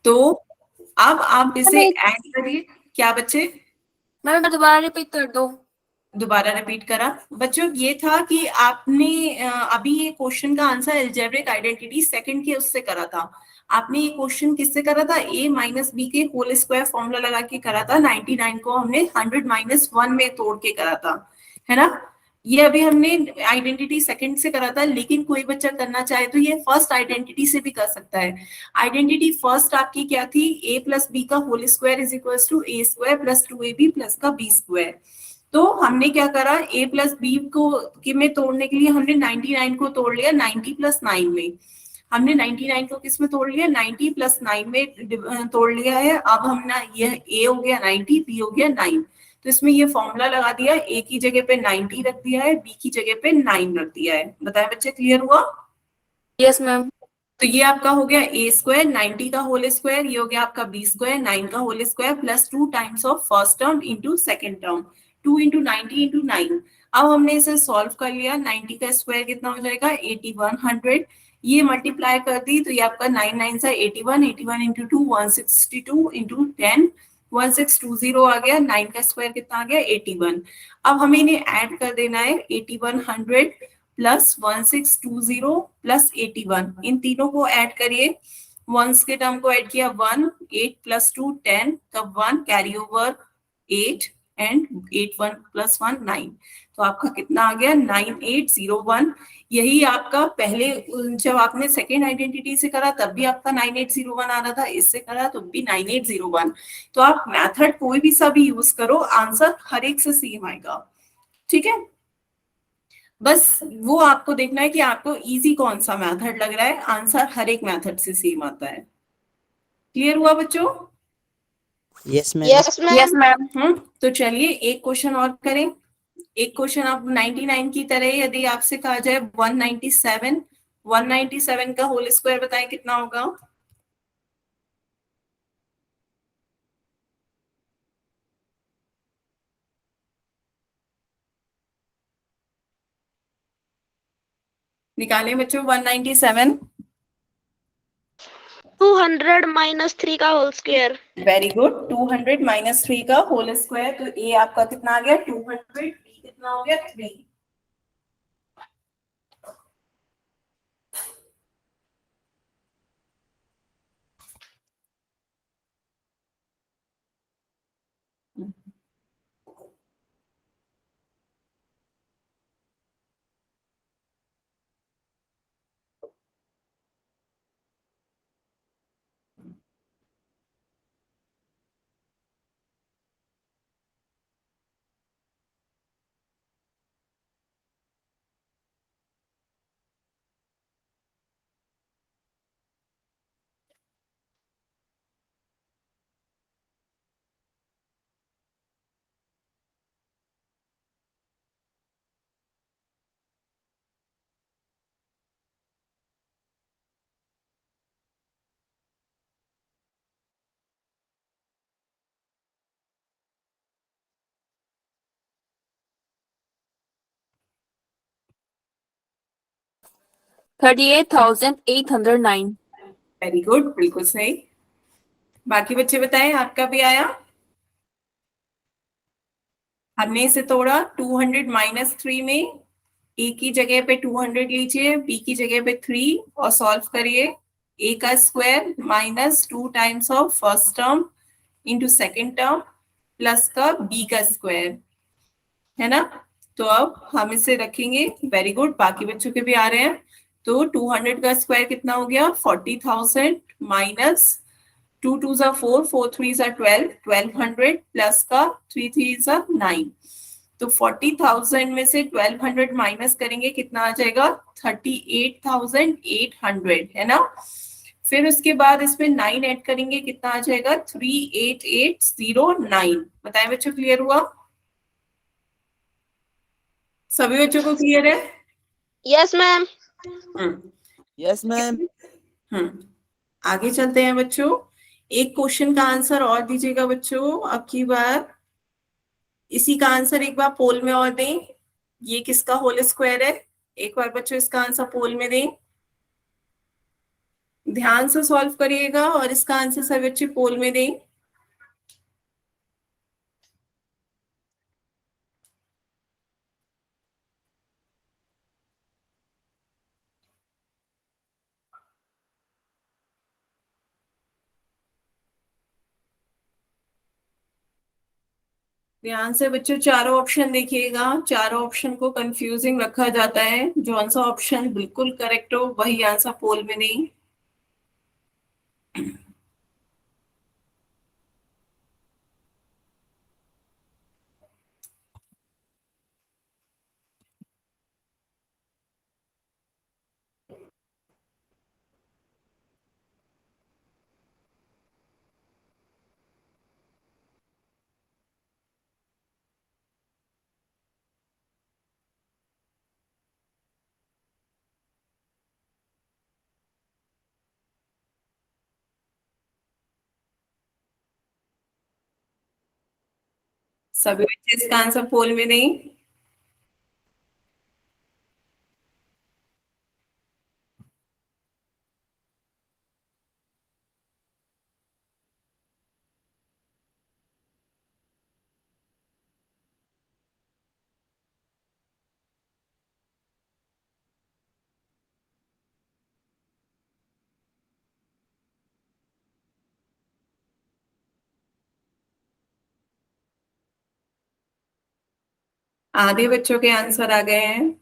तो अब आप इसे ऐड करिए। क्या बच्चे? मैम दोबारा रिपीट कर दो। दोबारा रिपीट करा बच्चों, ये था कि आपने अभी ये क्वेश्चन का आंसर अलजेब्रिक आइडेंटिटी सेकंड के उससे करा था। आपने ये क्वेश्चन किससे करा था? a माइनस बी के होल स्क्वायर फॉर्मूला लगा के करा था। 99 को हमने 100 माइनस 1 में तोड़ के करा था, है ना। ये अभी हमने आइडेंटिटी सेकंड से करा था, लेकिन कोई बच्चा करना चाहे तो ये फर्स्ट आइडेंटिटी से भी कर सकता है। आइडेंटिटी फर्स्ट आपकी क्या थी? a प्लस बी का whole square is equal to a square plus 2ab plus का b स्क्वायर। तो हमने क्या करा, a प्लस बी को में तोड़ने के लिए हमने 99 को तोड़ लिया 90 प्लस 9 में। हमने 99 को किस में तोड़ लिया? 90 प्लस 9 में तोड़ लिया है। अब हमने यह a हो गया 90, b हो गया 9, तो इसमें ये फॉर्मूला लगा दिया, a की जगह पे 90 रख दिया है, b की जगह पे 9 रख दिया है। बताएं बच्चे, क्लियर हुआ? Yes ma'am. तो ये आपका हो गया a स्क्वायर 90 का होल स्क्वायर, ये हो गया आपका b स्क्वायर 9 का whole square plus 2 times of first term into second term, 2 into 90 into 9। अब हमने इसे सॉल्व कर लिया। 90 का स्क्वायर कितना हो जाएगा 8100, ये मल्टीप्लाई कर दी तो ये आपका 9 9 से 81, 81 इंटू 2 162 इंटू 10 1620 आ गया। 9 का स्क्वायर कितना आ गया 81। अब हमें इन्हें ऐड कर देना है, 8100 प्लस 1620 प्लस 81, इन तीनों को ऐड करिए। वंस के टर्म को ऐड किया 1, 8 प्लस 2 10, तब 1 कैरी ओवर 8 एंड 8 1 प्लस 1 9, तो आपका कितना आ गया 9801। यही आपका पहले जब आपने सेकेंड आइडेंटिटी से करा तब भी आपका 9801 आ रहा था, इससे करा तो भी 9801। तो आप मेथड कोई भी सा भी यूज करो, आंसर हर एक से सेम आएगा, ठीक है। बस वो आपको देखना है कि आपको इजी कौन सा मेथड लग रहा है, आंसर हर एक मेथड से सेम आता है। क्लियर हुआ बच्चों? Yes ma'am. Yes ma'am. तो चलिए एक क्वेश्चन और करें। एक क्वेश्चन आप 99 की तरह यदि आपसे कहा जाए 197, 197 का होल स्क्वायर बताएं कितना होगा? निकालें बच्चों 197। 200 माइनस 3 का होल स्क्वायर। वेरी गुड, 200 माइनस 3 का होल स्क्वायर। तो ए आपका कितना आ गया 200, बी कितना हो गया 3। 38,809. वेरी गुड, बिल्कुल सही। बाकी बच्चे बताएं, आपका भी आया? हमने इसे तोड़ा 200 माइनस 3 में। ए की जगह पे 200 लीजिए, बी की जगह पे 3 और सॉल्व करिए। ए का square minus 2 times of first term into second term plus का बी का स्क्वायर, है ना। तो अब हम इसे रखेंगे। वेरी गुड, बाकी बच्चों के भी आ रहे हैं। तो 200 का स्क्वायर कितना हो गया? 40,000 माइनस 2 2 जा 4, 4 3 जा 12, 1200 प्लस का 3 3 जा 9। तो 40,000 में से 1200 माइनस करेंगे, कितना आ जाएगा? 38,800, है ना। फिर उसके बाद इसमें 9 ऐड करेंगे, कितना आ जाएगा? 38809। बताएं बच्चों, क्लियर हुआ? सभी बच्चों को क्लियर है? Yes ma'am. Hmm Yes, ma'am. आगे चलते हैं बच्चों। एक क्वेश्चन का आंसर और दीजिएगा बच्चों अब की बार। इसी का आंसर एक बार पोल में और दें। ये किसका होल स्क्वायर है? एक बार बच्चों इसका आंसर पोल में दें। ध्यान से सॉल्व करिएगा और इसका आंसर सभी बच्चे पोल में दें। ध्यान से बच्चों चारों ऑप्शन देखिएगा। चारों ऑप्शन को कंफ्यूजिंग रखा जाता है। जो सा ऑप्शन बिल्कुल करेक्ट हो वही आंसर पोल में दें। सभी बच्चे इसका आंसर पोल में दें। आधे बच्चों के आंसर आ गए हैं।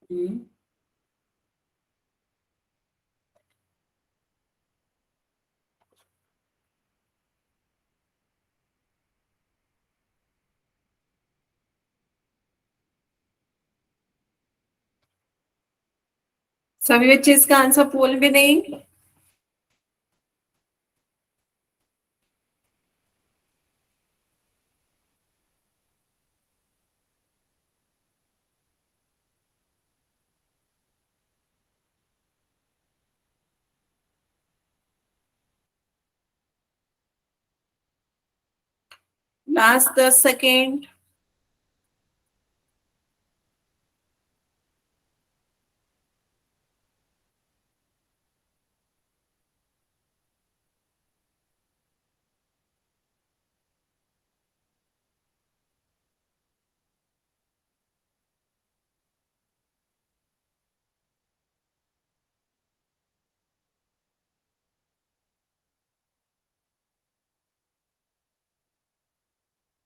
हम्म, सभी बच्चे इसका आंसर पोल में दें। Last 10 second.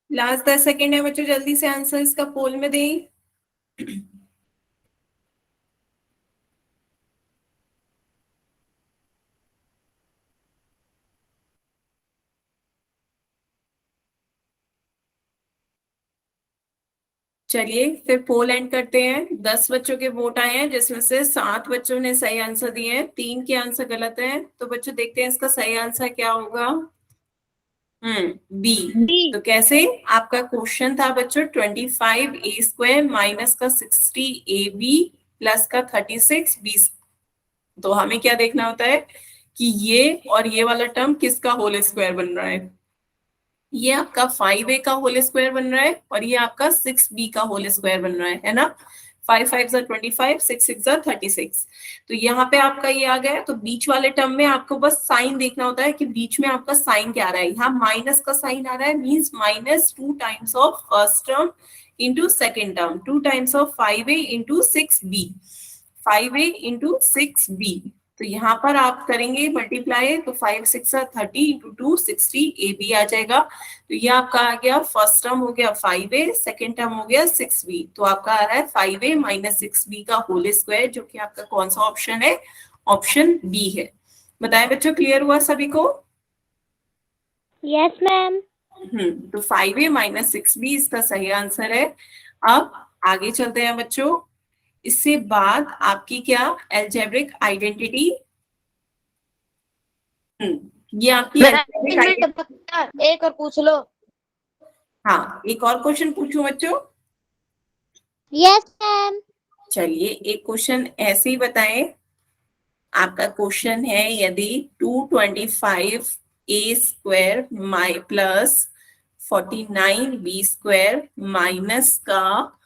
लास्ट 10 सेकेंड है बच्चों, जल्दी से आंसर इसका पोल में दें। चलिए फिर पोल एंड करते हैं। 10 बच्चों के वोट आए हैं जिसमें से 7 बच्चों ने सही आंसर दिए हैं, 3 के आंसर गलत हैं। तो बच्चों देखते हैं इसका सही आंसर क्या होगा। बी। B. तो कैसे, आपका क्वेश्चन था बच्चों 25a² माइनस का 60ab प्लस का 36b। तो हमें क्या देखना होता है कि ये और ये वाला टर्म किसका होल स्क्वायर बन रहा है। ये आपका 5a का होल स्क्वायर बन रहा है और ये आपका 6b का होल स्क्वायर बन रहा है ना। 5 5 25, 6 6 36। तो यहाँ पे आपका ये आ गया। तो बीच वाले टर्म में आपको बस साइन देखना होता है कि बीच में आपका साइन क्या आ रहा है। यहाँ माइनस का साइन आ रहा है, means -2 times of first term into second term, 2 times of 5a into 6b, 5a into 6b। तो यहाँ पर आप करेंगे मल्टीप्लाई, तो 5 6 30 इंटू 2 60ab आ जाएगा। तो ये आपका आ गया, फर्स्ट टर्म हो गया 5a, सेकेंड टर्म हो गया 6b। तो आपका आ रहा है 5a माइनस 6b का होल स्क्वायर, जो कि आपका कौन सा ऑप्शन है, ऑप्शन बी है। बताएं बच्चों, क्लियर हुआ सभी को? Yes, ma'am. तो 5a माइनस 6b इसका सही आंसर है। अब आगे चलते हैं बच्चों। इससे बाद आपकी क्या, अलजेब्रिक आइडेंटिटी। ये आपकी algebraic identity- एक और पूछ लो। हाँ, एक और क्वेश्चन पूछूं बच्चों? Yes, ma'am. चलिए एक क्वेश्चन ऐसे ही बताएं। आपका क्वेश्चन है, यदि 225a² माइ प्लस 49b² माइनस का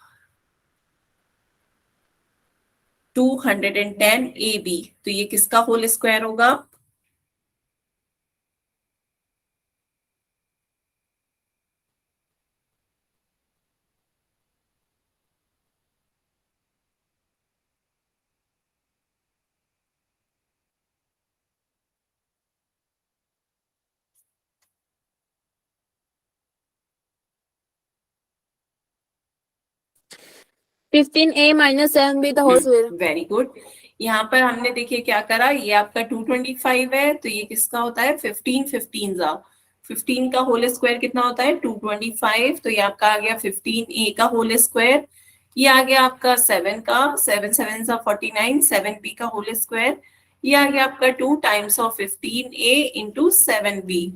210ab, तो ये किसका होल स्क्वायर होगा? Fifteen A minus 7b the whole square. Very good. यहाँ पर हमने देखिए क्या करा, ये आपका 225 है, तो ये किसका होता है 15, 15 का होल स्क्वायर कितना होता है 225। तो ये आपका आ गया 15a का होल स्क्वायर। ये आ गया आपका 7 का, 7 7 49, 7b का होल स्क्वायर। ये आ गया आपका 2 times of 15a into 7b,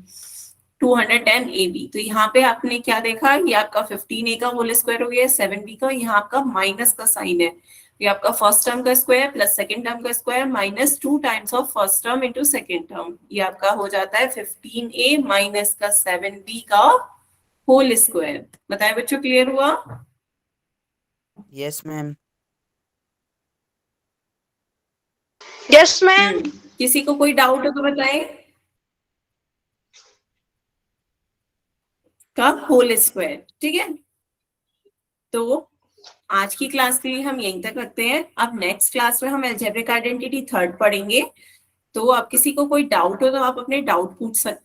210ab। तो यहाँ पे आपने क्या देखा, ये आपका 15a का होल स्क्वायर हो गया, 7b का, यहाँ आपका माइनस का साइन है। ये आपका फर्स्ट टर्म का स्क्वायर प्लस सेकंड टर्म का square minus 2 times of first term into second term. ये आपका हो जाता है 15a माइनस का 7b का होल स्क्वायर। बताएं बच्चों, क्लियर हुआ? Yes, ma'am. Yes, ma'am. किसी को कोई डाउट हो तो बताएं। का होल स्क्वायर, ठीक है। तो आज की क्लास के लिए हम यहीं तक रखते हैं। अब नेक्स्ट क्लास में हम अलजेब्रिक आइडेंटिटी 3rd पढ़ेंगे। तो अब किसी को कोई डाउट हो तो आप अपने डाउट पूछ सकते हैं।